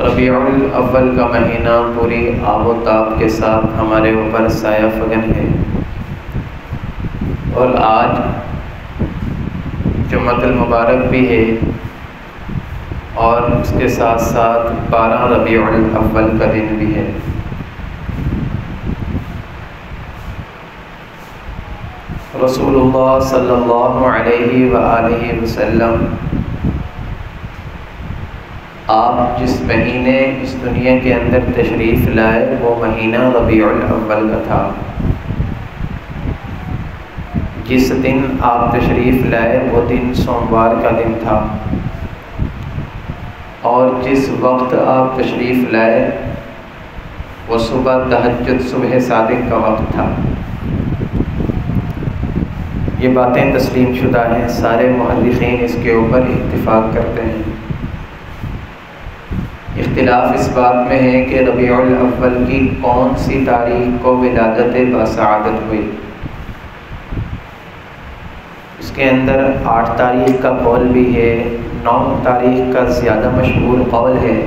ربیع الاول کا مہینہ پوری آب و تاب کے ساتھ ہمارے اوپر سایہ فگن ہے، اور آج جمعۃ المبارک بھی ہے، اور اس کے ساتھ ساتھ 12 ربیع الاول کا دن بھی ہے۔ رسول اللہ صلی اللہ علیہ وآلہ وسلم آپ جس مہینے اس دنیا کے اندر تشریف لائے وہ مہینہ ربیع الاول کا تھا۔ جس دن آپ تشریف لائے وہ دن سوموار کا دن تھا، اور جس وقت آپ تشریف لائے وہ صبح تہجد، صبح صادق کا وقت تھا۔ یہ باتیں تسلیم شدہ ہیں، سارے مؤرخین اس کے اوپر اتفاق کرتے ہیں۔ اختلاف اس بات میں ہے کہ ربیع الاول کی کون سی تاریخ کو ولادت باسعادت ہوئی۔ اس کے اندر 8 تاریخ کا قول بھی ہے، 9 تاریخ کا زیادہ مشہور قول ہے،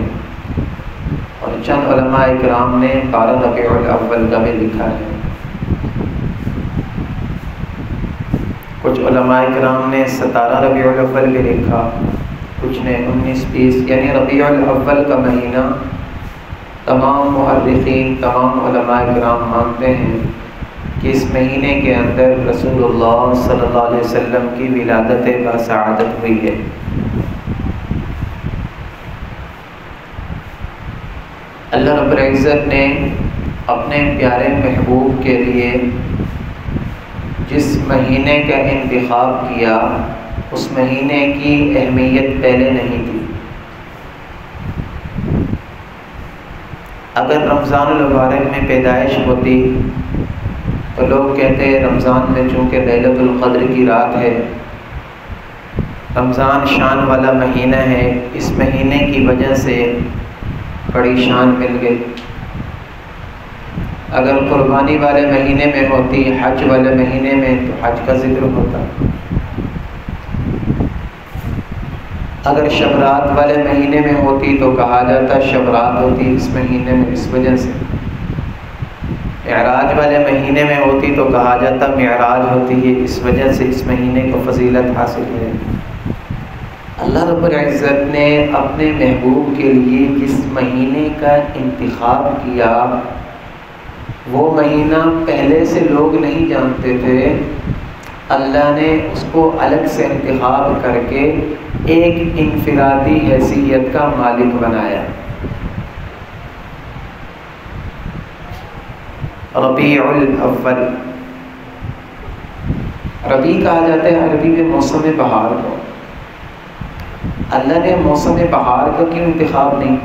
اور چند علماء اکرام نے 12 ربیع الاول کا بھی لکھا ہے۔ کچھ علماء اکرام نے 17 ربیع الاول بھی لکھا، کچھ نے 19-20، یعنی ربیع الاول کا مہینہ تمام مؤرخین، تمام علماء کرام مانتے ہیں کہ اس مہینے کے اندر رسول اللہ صلی اللہ علیہ وسلم کی ولادت باسعادت ہوئی ہے۔ اللہ رب العزت نے اپنے پیارے محبوب کے لیے جس مہینے کا انتخاب کیا اس مہینے کی اہمیت پہلے نہیں تھی۔ اگر رمضان المبارک میں پیدائش ہوتی تو لوگ کہتے ہیں رمضان میں چونکہ لیلۃ القدر کی رات ہے، رمضان شان والا مہینہ ہے، اس مہینے کی وجہ سے بڑی شان مل گئی۔ اگر قربانی والے مہینے میں ہوتی، حج والے مہینے میں، تو حج کا ذکر ہوتا۔ اگر شب رات والے مہینے میں ہوتی تو کہا جاتا شب رات ہوتی اس مہینے میں اس وجہ سے۔ معراج والے مہینے میں ہوتی تو کہا جاتا معراج ہوتی ہے اس وجہ سے، اس مہینے کو فضیلت حاصل ہے۔ اللہ رب العزت نے اپنے محبوب کے لیے جس مہینے کا انتخاب کیا وہ مہینہ پہلے سے لوگ نہیں جانتے تھے، اللہ نے اس کو الگ سے انتخاب کر کے ایک انفرادی حیثیت کا مالک بنایا۔ ربیع الاول، ربیع کہا جاتا ہے عربی میں موسم بہار کو۔ اللہ نے موسم بہار کا کیوں انتخاب نہیں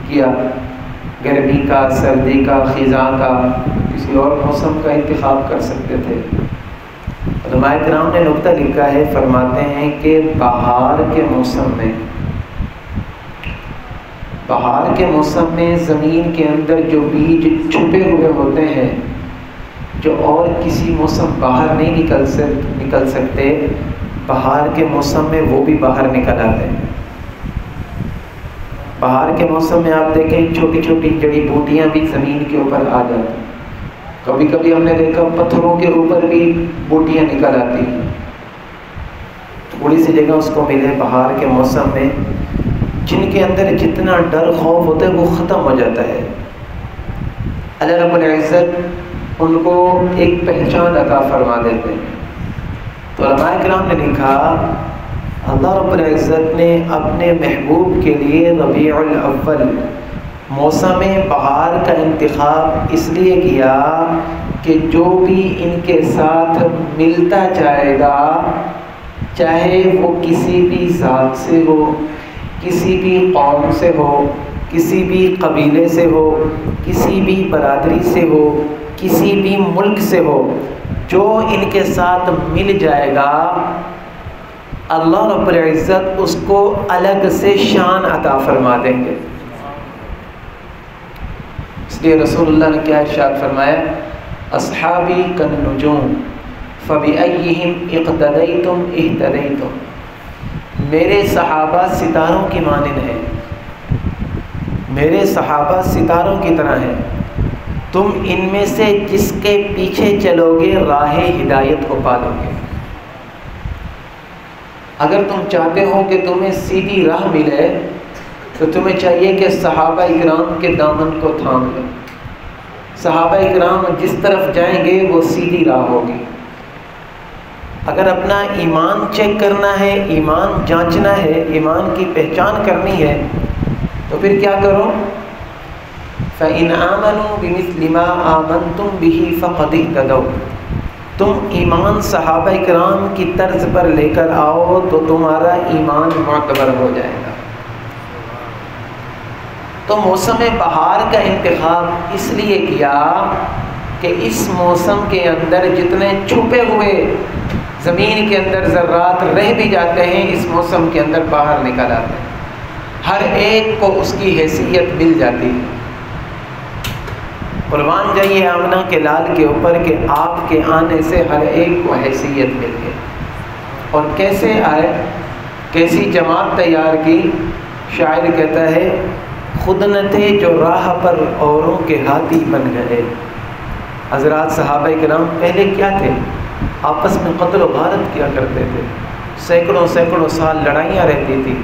کیا؟ گرمی کا، سردی کا، خزاں کا، کسی اور موسم کا انتخاب کر سکتے تھے۔ علماء کرام نے نکتہ لکھا ہے، فرماتے ہیں کہ بہار کے موسم میں زمین کے اندر جو بیج چھپے ہوئے ہوتے ہیں، جو اور کسی موسم باہر نہیں نکل سکتے، بہار کے موسم میں وہ بھی باہر نکل آتے ہیں۔ بہار کے موسم میں آپ دیکھیں چھوٹی چھوٹی جڑی بوٹیاں بھی زمین کے اوپر آ جاتی ہیں۔ کبھی کبھی ہم نے دیکھا پتھروں کے اوپر بھی بوٹیاں نکل آتی ہیں۔ تھوڑی سی جگہ اس کو ملے بہار کے موسم میں، جن کے اندر جتنا ڈر خوف ہوتا ہے وہ ختم ہو جاتا ہے۔ اللہ رب العزت ان کو ایک پہچان عطا فرما دیتے ہیں۔ تو علماء کرام نے لکھا اللہ رب العزت نے اپنے محبوب کے لیے ربیع الاول موسم بہار کا انتخاب اس لیے کیا کہ جو بھی ان کے ساتھ ملتا جائے گا، چاہے وہ کسی بھی ذات سے ہو، کسی بھی قوم سے ہو، کسی بھی قبیلے سے ہو، کسی بھی برادری سے ہو، کسی بھی ملک سے ہو، جو ان کے ساتھ مل جائے گا اللہ رب العزت اس کو الگ سے شان عطا فرما دیں گے۔ اس لیے رسول اللہ نے کیا ارشاد فرمایا، اصحابی کالنجوم فبأیہم اقتدیتم اہتدیتم، میرے صحابہ ستاروں کی مانند ہیں، میرے صحابہ ستاروں کی طرح ہیں، تم ان میں سے جس کے پیچھے چلو گے راہ ہدایت کو پالو گے۔ اگر تم چاہتے ہو کہ تمہیں سیدھی راہ ملے تو تمہیں چاہیے کہ صحابہ اکرام کے دامن کو تھام لو۔ صحابہ اکرام جس طرف جائیں گے وہ سیدھی راہ ہوگی۔ اگر اپنا ایمان چیک کرنا ہے، ایمان جانچنا ہے، ایمان کی پہچان کرنی ہے تو پھر کیا کرو؟ فَإِنْ آمَنُوا بِمِثْلِ مَا آمَنْتُمْ بِهِ فَقَدِ اهْتَدَوْا۔ تم ایمان صحابہ اکرام کی طرز پر لے کر آؤ تو تمہارا ایمان معتبر ہو جائے گا۔ تو موسم بہار کا انتخاب اس لیے کیا کہ اس موسم کے اندر جتنے چھپے ہوئے زمین کے اندر ذرات رہ بھی جاتے ہیں اس موسم کے اندر باہر نکل آتے ہیں، ہر ایک کو اس کی حیثیت مل جاتی ہے۔ قربان جائیے آمنہ کے لال کے اوپر کہ آپ کے آنے سے ہر ایک کو حیثیت مل گئی۔ اور کیسے آئے، کیسی جماعت تیار کی؟ شاعر کہتا ہے خود نہ تھے جو راہ پر اوروں کے ہاتھی بن گئے۔ حضرات صحابہ کرام پہلے کیا تھے؟ آپس میں قتل و غارت کیا کرتے تھے، سینکڑوں سال لڑائیاں رہتی تھی،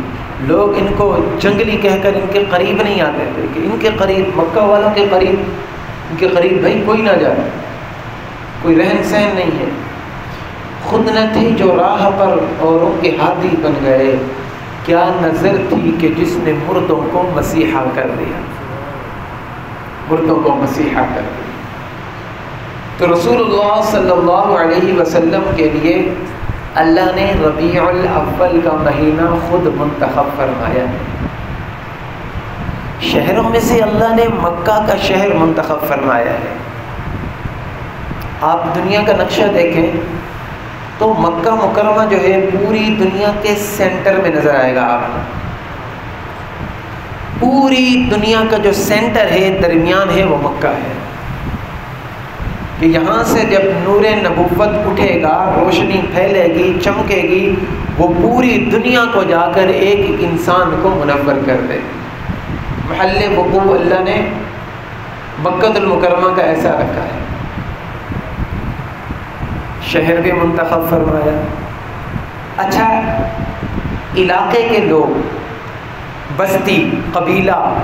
لوگ ان کو جنگلی کہہ کر ان کے قریب نہیں آتے تھے کہ ان کے قریب، مکہ والوں کے قریب، ان کے قریب بھائی کوئی نہ جائے، کوئی رہن سہن نہیں ہے۔ خود نہ تھے جو راہ پر اوروں کے ہاتھی بن گئے، کیا نظر تھی کہ جس نے مردوں کو مسیحا کر دیا، مردوں کو مسیحا کر دیا۔ تو رسول اللہ صلی اللہ علیہ وسلم کے لیے اللہ نے ربیع الاول کا مہینہ خود منتخب فرمایا ہے۔ شہروں میں سے اللہ نے مکہ کا شہر منتخب فرمایا ہے۔ آپ دنیا کا نقشہ دیکھیں تو مکہ مکرمہ جو ہے پوری دنیا کے سینٹر میں نظر آئے گا آپ کو۔ پوری دنیا کا جو سینٹر ہے، درمیان ہے، وہ مکہ ہے کہ یہاں سے جب نور نبوت اٹھے گا، روشنی پھیلے گی، چمکے گی، وہ پوری دنیا کو جا کر ایک انسان کو منور کر دے۔ محل وقوع اللہ نے مکہ المکرمہ کا ایسا رکھا ہے۔ شہر بھی منتخب فرمایا۔ اچھا، علاقے کے لوگ، بستی، قبیلہ،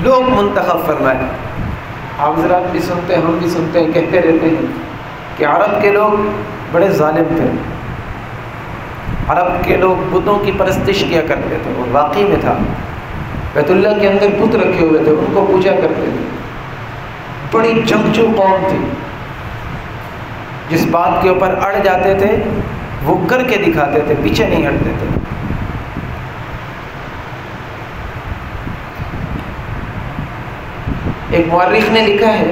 لوگ منتخب فرمائے۔ آپ حضرات بھی سنتے ہیں، ہم بھی سنتے ہیں، کہتے رہتے ہیں کہ عرب کے لوگ بڑے ظالم تھے، عرب کے لوگ بتوں کی پرستش کیا کرتے تھے، اور واقعی میں تھا۔ بیت اللہ کے اندر بت رکھے ہوئے تھے، ان کو پوجا کرتے تھے۔ بڑی جنگجو قوم تھی، جس بات کے اوپر اڑ جاتے تھے وہ کر کے دکھاتے تھے، پیچھے نہیں ہٹتے تھے۔ ایک مورخ نے لکھا ہے